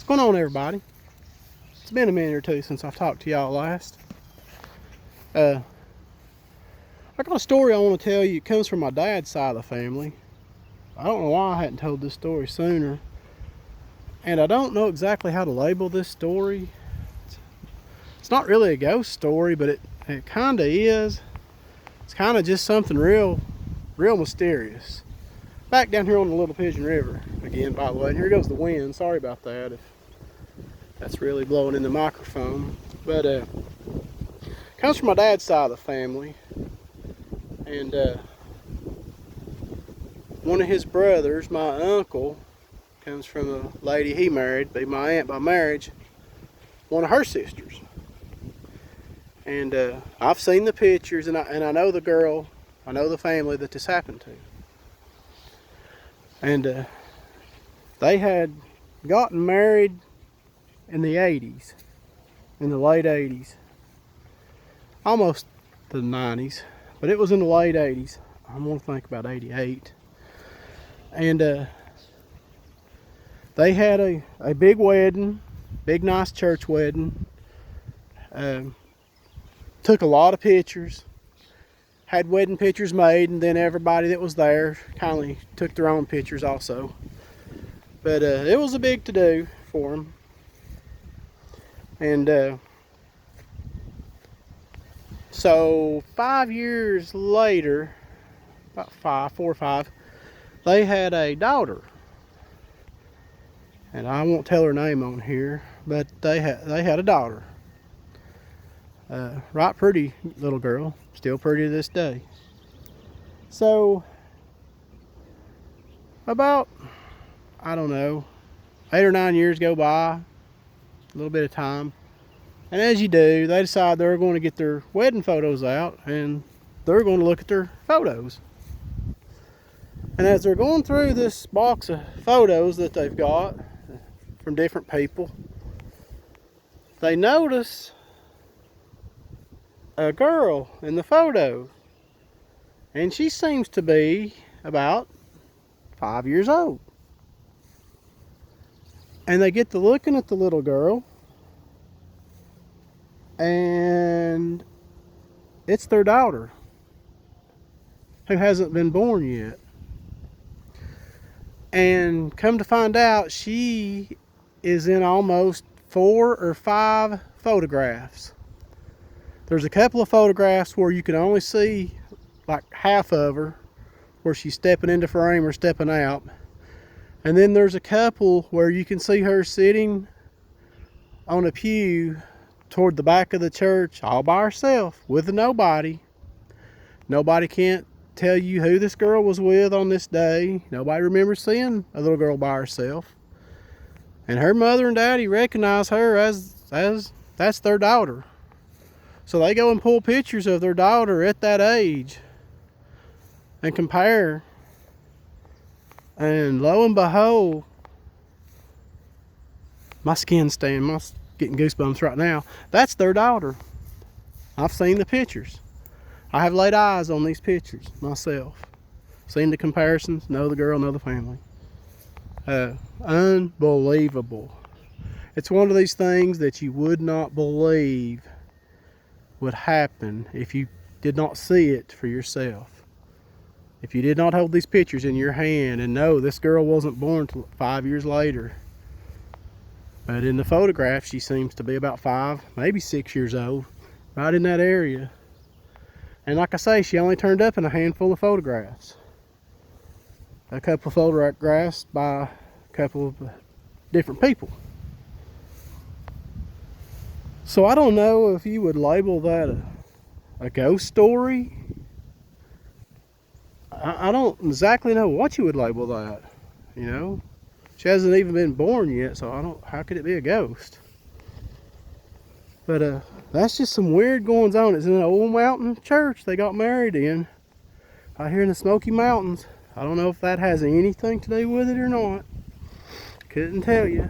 What's going on, everybody? It's been a minute or two since I've talked to y'all last. I got a story I want to tell you. It comes from my dad's side of the family. I don't know why I hadn't told this story sooner. And I don't know exactly how to label this story. It's not really a ghost story, but it kind of is. It's kind of just something real mysterious. Back down here on the Little Pigeon River again, by the way. And here goes the wind. Sorry about that if that's really blowing in the microphone. But it comes from my dad's side of the family. And one of his brothers, my uncle, comes from a lady he married, be my aunt by marriage, one of her sisters. And I've seen the pictures, and I know the girl, I know the family that this happened to. And they had gotten married in the 80s, in the late 80s, almost the 90s, but it was in the late 80s. I'm going to think about 88. And they had a big wedding, big nice church wedding. Took a lot of pictures, had wedding pictures made, and then everybody that was there kindly took their own pictures also. But it was a big to-do for them. And so 5 years later, about 4 or 5, they had a daughter. And I won't tell her name on here, but they had a daughter. Right pretty little girl, still pretty to this day. So about, I don't know, 8 or 9 years go by, a little bit of time. And as you do, they decide they're going to get their wedding photos out and they're going to look at their photos. And as they're going through this box of photos that they've got from different people, they notice a girl in the photo. And she seems to be about 5 years old. And they get to looking at the little girl, and it's their daughter, who hasn't been born yet. And come to find out, she is in almost 4 or 5 photographs. There's a couple of photographs where you can only see like half of her, where she's stepping into frame or stepping out. And then there's a couple where you can see her sitting on a pew toward the back of the church all by herself with nobody. Nobody can't tell you who this girl was with on this day. Nobody remembers seeing a little girl by herself. And her mother and daddy recognize her as that's their daughter. So they go and pull pictures of their daughter at that age and compare. And lo and behold, my skin's getting goosebumps right now. That's their daughter. I've seen the pictures. I have laid eyes on these pictures myself. Seen the comparisons, know the girl, know the family. Unbelievable. It's one of these things that you would not believe would happen if you did not see it for yourself. If you did not hold these pictures in your hand and know this girl wasn't born until 5 years later. But in the photograph, she seems to be about 5, maybe 6 years old, right in that area. And like I say, she only turned up in a handful of photographs. A couple of photographs by a couple of different people. So I don't know if you would label that a ghost story. I don't exactly know what you would label that, you know. She hasn't even been born yet, so how could it be a ghost? But that's just some weird goings on. It's in an old mountain church they got married in, out here in the Smoky Mountains. I don't know if that has anything to do with it or not. Couldn't tell you.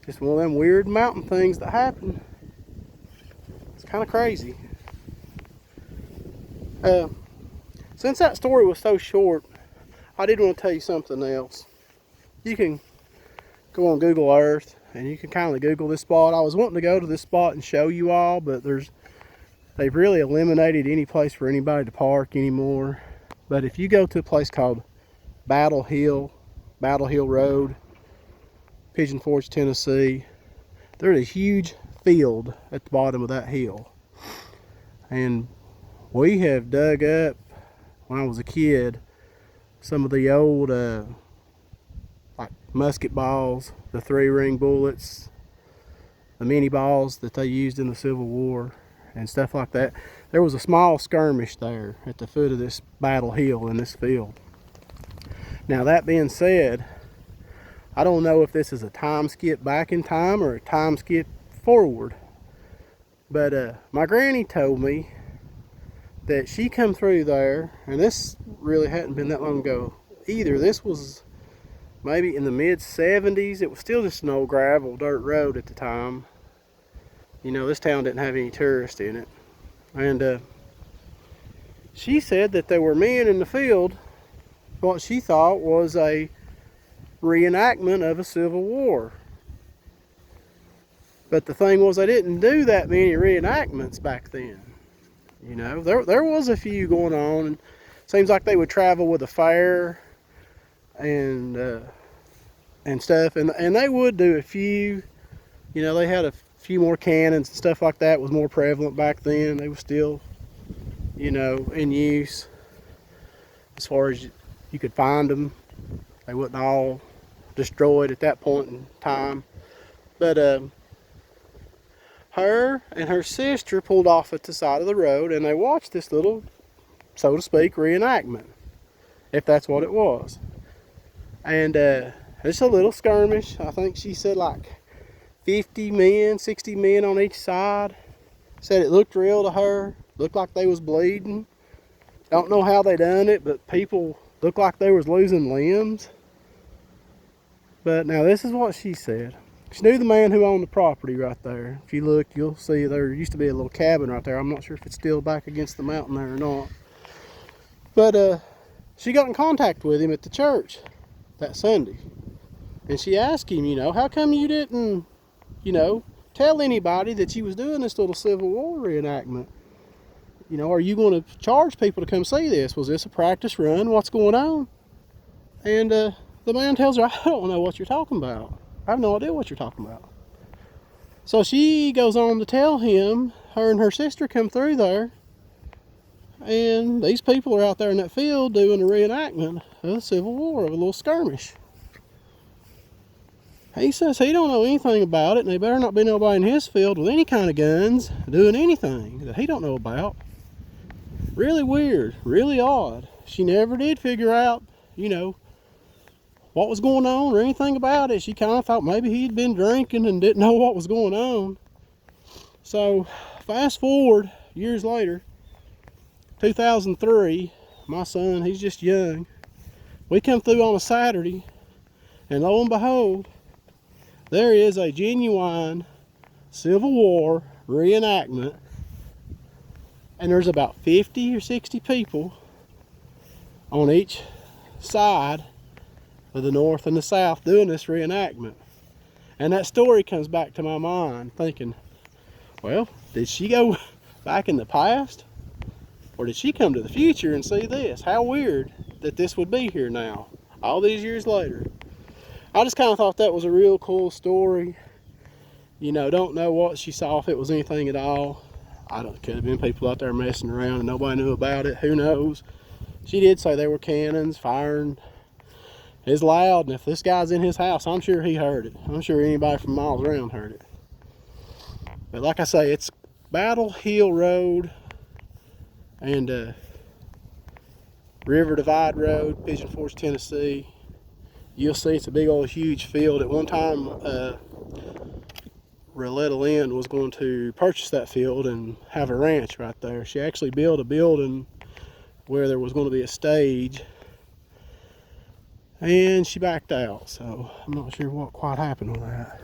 Just one of them weird mountain things that happen. It's kind of crazy. Since that story was so short, I did want to tell you something else. You can go on Google Earth and you can kind of Google this spot. I was wanting to go to this spot and show you all, but they've really eliminated any place for anybody to park anymore. But if you go to a place called Battle Hill Road, Pigeon Forge, Tennessee, there's a huge field at the bottom of that hill. And we have dug up, when I was a kid, some of the old like musket balls, the 3-ring bullets, the mini balls that they used in the Civil War and stuff like that. There was a small skirmish there at the foot of this Battle Hill in this field. Now that being said, I don't know if this is a time skip back in time or a time skip forward, but my granny told me that she come through there, and this really hadn't been that long ago either. This was maybe in the mid-70s. It was still just an old gravel dirt road at the time. You know, this town didn't have any tourists in it. And she said that there were men in the field, what she thought was a reenactment of a Civil War. But the thing was, they didn't do that many reenactments back then. You know, there was a few going on, and it seems like they would travel with a fair and stuff, and they would do a few. You know, they had a few more cannons and stuff like that. Was more prevalent back then. They were still, you know, in use as far as you could find them. They wasn't all destroyed at that point in time. But her and her sister pulled off at the side of the road, and they watched this little, so to speak, reenactment, if that's what it was. And it's a little skirmish. I think she said like 50 men, 60 men on each side. Said it looked real to her. Looked like they was bleeding. Don't know how they done it, but people looked like they was losing limbs. But now this is what she said. She knew the man who owned the property right there. If you look, you'll see there used to be a little cabin right there. I'm not sure if it's still back against the mountain there or not. But she got in contact with him at the church that Sunday. And she asked him, you know, how come you didn't, you know, tell anybody that you was doing this little Civil War reenactment? You know, are you going to charge people to come see this? Was this a practice run? What's going on? And the man tells her, I don't know what you're talking about. I have no idea what you're talking about. So she goes on to tell him, her and her sister come through there, and these people are out there in that field doing a reenactment of the Civil War, of a little skirmish. He says he don't know anything about it, and there better not be nobody in his field with any kind of guns doing anything that he don't know about. Really weird, really odd. She never did figure out, you know, what was going on or anything about it. She kind of thought maybe he'd been drinking and didn't know what was going on. So fast forward years later, 2003, my son, he's just young, we come through on a Saturday, and lo and behold, there is a genuine Civil War reenactment, and there's about 50 or 60 people on each side of the north and the south doing this reenactment. And that story comes back to my mind, thinking, well, did she go back in the past, or did she come to the future and see this? How weird that this would be here now, all these years later. I just kind of thought that was a real cool story. You know, don't know what she saw, if it was anything at all. I don't, could have been people out there messing around and nobody knew about it. Who knows? She did say there were cannons firing. It's loud, and if this guy's in his house, I'm sure he heard it. I'm sure anybody from miles around heard it. But like I say, it's Battle Hill Road and River Divide Road, Pigeon Forge, Tennessee. You'll see it's a big old huge field. At one time, Roletta Lynn was going to purchase that field and have a ranch right there. She actually built a building where there was going to be a stage, and she backed out, so I'm not sure what quite happened with that.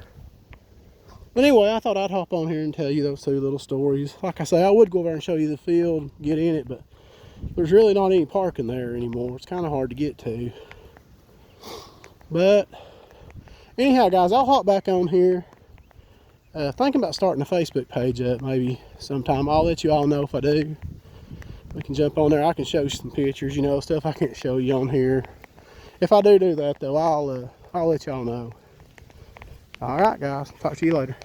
But anyway, I thought I'd hop on here and tell you those two little stories. Like I say, I would go over there and show you the field, get in it, but there's really not any parking there anymore. It's kind of hard to get to. But Anyhow, guys, I'll hop back on here. Thinking about starting a Facebook page up maybe sometime. I'll let you all know if I do. We can jump on there. I can show you some pictures, you know, stuff I can't show you on here. If I do that, though, I'll let y'all know. All right, guys. Talk to you later.